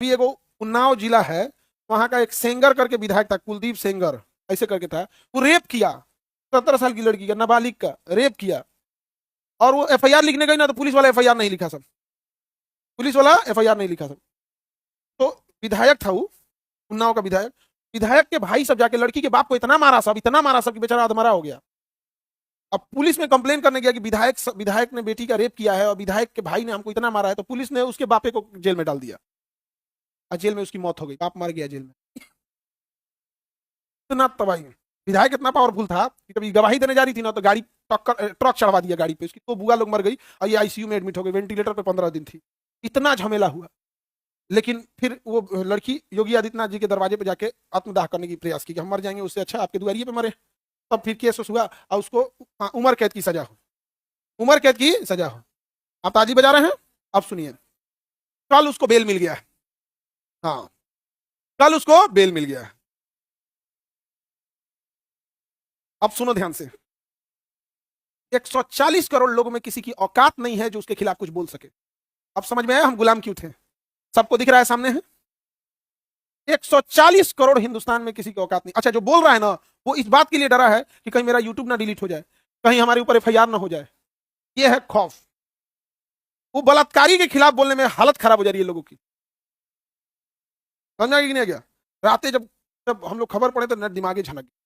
भी एगो उन्नाव जिला है, वहां का एक सेंगर करके विधायक था, कुलदीप सेंगर ऐसे करके था। वो रेप किया 17 साल की लड़की का, नाबालिग का रेप किया, और वो एफआईआर लिखने गई ना तो पुलिस वाला एफआईआर नहीं लिखा सब, पुलिस वाला एफआईआर नहीं लिखा सब। तो विधायक था वो, उन्नाव का विधायक। विधायक के भाई सब जाके लड़की के बाप को इतना मारा सब, इतना मारा सब कि बेचारा अधमरा हो गया। अब पुलिस में कंप्लेन करने गया कि विधायक ने बेटी का रेप किया है और विधायक के भाई ने हमको इतना मारा है, तो पुलिस ने उसके बापे को जेल में डाल दिया और जेल में उसकी मौत हो गई, बाप मर गया जेल में। इतना तबाही। विधायक इतना पावरफुल था कि कभी गवाही देने जा रही थी ना तो गाड़ी ट्रक चढ़वा दिया गाड़ी पे उसकी, तो बुआ लोग मर गई और ये आईसीयू में एडमिट हो गई, वेंटिलेटर पे 15 दिन थी। इतना झमेला हुआ। लेकिन फिर वो लड़की योगी आदित्यनाथ जी के दरवाजे पे जाके आत्मदाह करने की प्रयास की कि हम मर जाएंगे, उससे अच्छा आपके दुआरिये पे मरे। तब फिर केस हुआ और उसको उम्र कैद की सजा हो, उम्र कैद की सजा हो। आप ताजी बजा रहे हैं, अब सुनिए। कल उसको बेल मिल गया है। हाँ, कल उसको बेल मिल गया है। अब सुनो ध्यान से। 140 करोड़ लोगों में किसी की औकात नहीं है जो उसके खिलाफ कुछ बोल सके। अब समझ में आया हम गुलाम क्यों थे? सबको दिख रहा है सामने है। 140 करोड़ हिंदुस्तान में किसी की औकात नहीं। अच्छा, जो बोल रहा है ना वो इस बात के लिए डरा है कि कहीं मेरा यूट्यूब ना डिलीट हो जाए, कहीं हमारे ऊपर एफआईआर ना हो जाए। ये है खौफ। वो बलात्कारी के खिलाफ बोलने में हालत खराब हो जा रही है लोगों की। समझा कि नहीं गया? रातें जब जब हम लोग खबर पड़े तो नेट दिमागे झनक गया।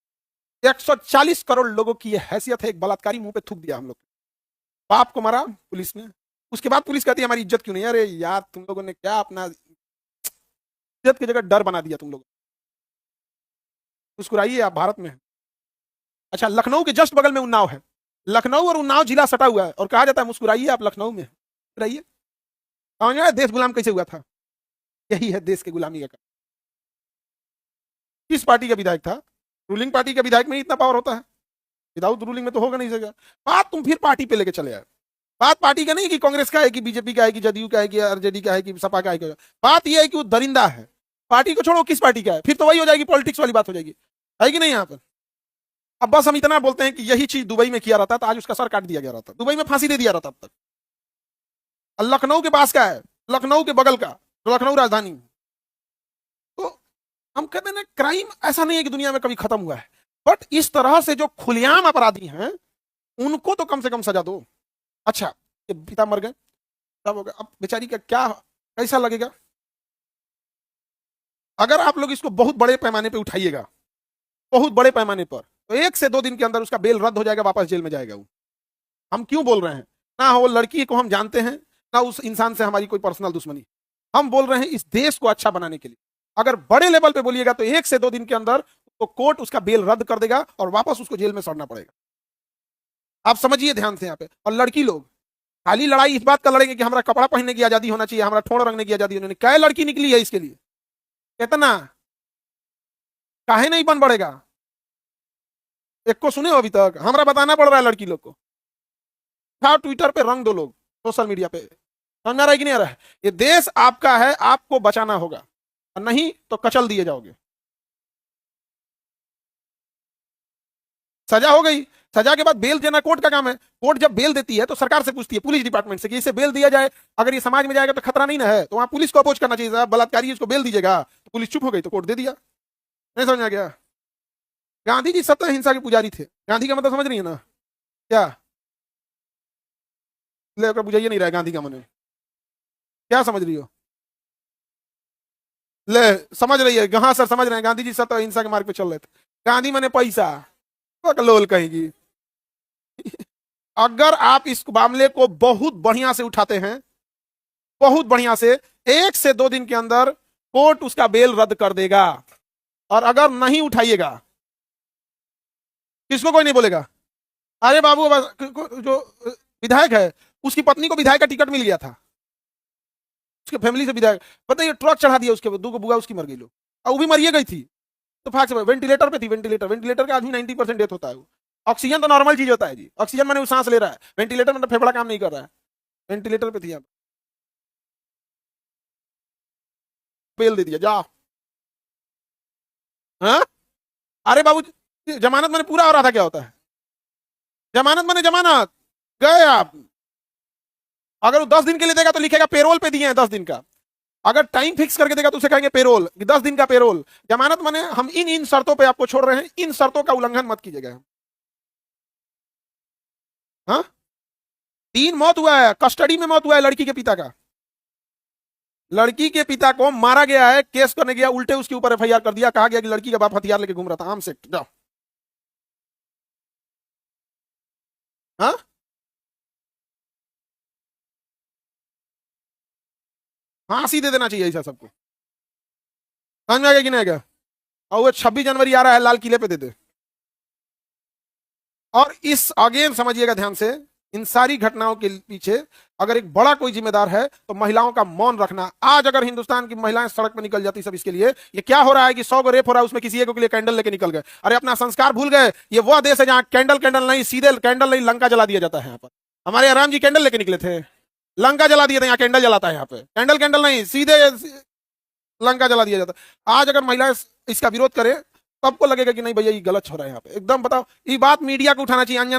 140 करोड़ लोगों की यह हैसियत है, एक बलात्कारी मुंह पे थूक दिया हम लोग। बाप को मारा पुलिस ने, उसके बाद पुलिस कहती है हमारी इज्जत क्यों नहीं। अरे यार, तुम लोगों ने क्या अपना इज्जत की जगह डर बना दिया तुम लोग। मुस्कुराइए, आप भारत में हैं। अच्छा, लखनऊ के जस्ट बगल में उन्नाव है। लखनऊ और उन्नाव जिला सटा हुआ है और कहा जाता है मुस्कुराइए आप लखनऊ में रहिए। समझ में देश गुलाम कैसे हुआ था? यही है देश के गुलामी का। किस पार्टी का विधायक था? रूलिंग पार्टी का विधायक में ही इतना पावर होता है, विदाउट रूलिंग में तो होगा नहीं सकेगा। बात तुम फिर पार्टी पे लेके चले आए। बात पार्टी का नहीं कि कांग्रेस का है कि बीजेपी का है कि जदयू का है कि आरजेडी का है कि सपा का है। बात यह है कि वो दरिंदा है। पार्टी को छोड़ो, किस पार्टी का है, फिर तो वही हो जाएगी, पॉलिटिक्स वाली बात हो जाएगी, है कि नहीं यहाँ पर? अब बस हम इतना बोलते हैं कि यही चीज दुबई में किया रहता तो आज उसका सर काट दिया गया रहता, दुबई में फांसी दे दिया रहता अब तक। लखनऊ के पास का है, लखनऊ के बगल का, लखनऊ राजधानी। तो हम कहते हैं ना, क्राइम ऐसा नहीं है कि दुनिया में कभी खत्म हुआ है, बट इस तरह से जो खुलेआम अपराधी हैं उनको तो कम से कम सजा दो। अच्छा, ये पिता मर गए, सब हो गया, अब बेचारी का क्या, कैसा लगेगा? अगर आप लोग इसको बहुत बड़े पैमाने पर उठाइएगा, बहुत बड़े पैमाने पर, तो 1 से 2 दिन के अंदर उसका बेल रद्द हो जाएगा, वापस जेल में जाएगा वो। हम क्यों बोल रहे हैं? ना वो लड़की को हम जानते हैं, ना उस इंसान से हमारी कोई पर्सनल दुश्मनी। हम बोल रहे हैं इस देश को अच्छा बनाने के लिए। अगर बड़े लेवल पे बोलिएगा तो 1 से 2 दिन के अंदर तो कोर्ट उसका बेल रद्द कर देगा और वापस उसको जेल में सड़ना पड़ेगा। आप समझिए ध्यान से यहाँ पे। और लड़की लोग खाली लड़ाई इस बात का लड़ेंगे कि हमारा कपड़ा पहनने की आजादी होना चाहिए, हमारा ठोड़ रंगने की आजादी होनी। क्या लड़की निकली है इसके लिए? कितना काहे नहीं बन बढ़ेगा? एक को सुने हो अभी तक? हमारा बताना पड़ रहा है लड़की लोग को। था ट्विटर पे रंग दो लोग, सोशल मीडिया पे। समझ आ रहा है कि नहीं आ रहा है? ये देश आपका है, आपको बचाना होगा, नहीं तो कचल दिए जाओगे। सजा हो गई, सजा के बाद बेल देना कोर्ट का काम है। कोर्ट जब बेल देती है तो सरकार से पूछती है, पुलिस डिपार्टमेंट से, कि इसे बेल दिया जाए। अगर ये समाज में जाएगा तो खतरा नहीं ना है, तो वहां पुलिस को अपोज करना चाहिए, साहब बलात्कारी इसको बेल दीजिएगा। तो पुलिस चुप हो गई तो कोर्ट दे दिया। नहीं समझ आ गया? गांधी जी सत्य हिंसा के पुजारी थे। गांधी का मतलब समझ रही है ना? क्या ले बुझाइए नहीं रहा है गांधी का मन? क्या समझ रही हो? ले समझ रही है? हाँ सर समझ रहे हैं, गांधी जी सत्य हिंसा के मार्ग पे चल रहे थे। गांधी मैंने पैसा लोल कहेगी। अगर आप इस मामले को बहुत बढ़िया से उठाते हैं, बहुत बढ़िया से, 1 से 2 दिन के अंदर कोर्ट उसका बेल रद्द कर देगा। और अगर नहीं उठाइएगा, किसको कोई नहीं बोलेगा। अरे बाबू, जो विधायक है उसकी पत्नी को विधायक का टिकट मिल गया था, उसके फैमिली से विधायक, बताइए, ट्रक चढ़ा दिया उसके, 2 बुआ उसकी मर गई लोग, और वो भी मरिए गई थी तो फाक से वेंटिलेटर पे थी। वेंटिलेटर का आदमी 90% डेथ होता है। वो ऑक्सीजन तो नॉर्मल चीज होता है जी, ऑक्सीजन मैंने वो सांस ले रहा है, वेंटिलेटर में तो फेफड़ा काम नहीं कर रहा है। वेंटिलेटर पे थी, आप बेल दे दिया जा। हाँ, अरे बाबू, जमानत मैंने पूरा हो रहा था, क्या होता है जमानत? मैंने जमानत गए आप। अगर वो 10 दिन के लिए देगा तो लिखेगा पेरोल पे दिए हैं 10 दिन का। अगर टाइम फिक्स करके देगा तो उसे कहेंगे पेरोल, 10 दिन का पेरोल। जमानत माने हम इन इन शर्तों पे आपको छोड़ रहे हैं, इन शर्तों का उल्लंघन मत कीजिएगा। हाँ, 3 मौत हुआ है, कस्टडी में मौत हुआ है लड़की के पिता का। लड़की के पिता को मारा गया है, केस करने गया, उल्टे उसके ऊपर एफआईआर कर दिया, कहा गया कि लड़की का बाप हथियार लेके घूम रहा था, आम से जाओ। हाँ, फांसी दे देना चाहिए ऐसा सबको। समझ में आ गया कि नहीं आ गया? और वो 26 जनवरी आ रहा है, लाल किले पे दे दे। और इस अगेन समझिएगा ध्यान से, इन सारी घटनाओं के पीछे अगर एक बड़ा कोई जिम्मेदार है तो महिलाओं का मौन रखना। आज अगर हिंदुस्तान की महिलाएं सड़क पर निकल जाती सब इसके लिए, ये क्या हो रहा है कि 100 को रेप हो रहा है, उसमें किसी एक के लिए कैंडल लेके निकल गए। अरे अपना संस्कार भूल गए। ये वो देश है जहां कैंडल कैंडल नहीं, सीधे कैंडल नहीं लंका जला दिया जाता है। यहाँ पर हमारे राम जी कैंडल लेके निकले थे, लंका जला दिए थे। यहाँ कैंडल जलाता है, यहाँ पे कैंडल कैंडल नहीं, सीधे लंका जला दिया जाता। आज अगर महिलाएं इसका विरोध करें, सबको लगेगा कि नहीं भैया ये गलत हो रहा है। यहाँ पे एकदम बताओ, ये बात मीडिया को उठाना चाहिए। अंजना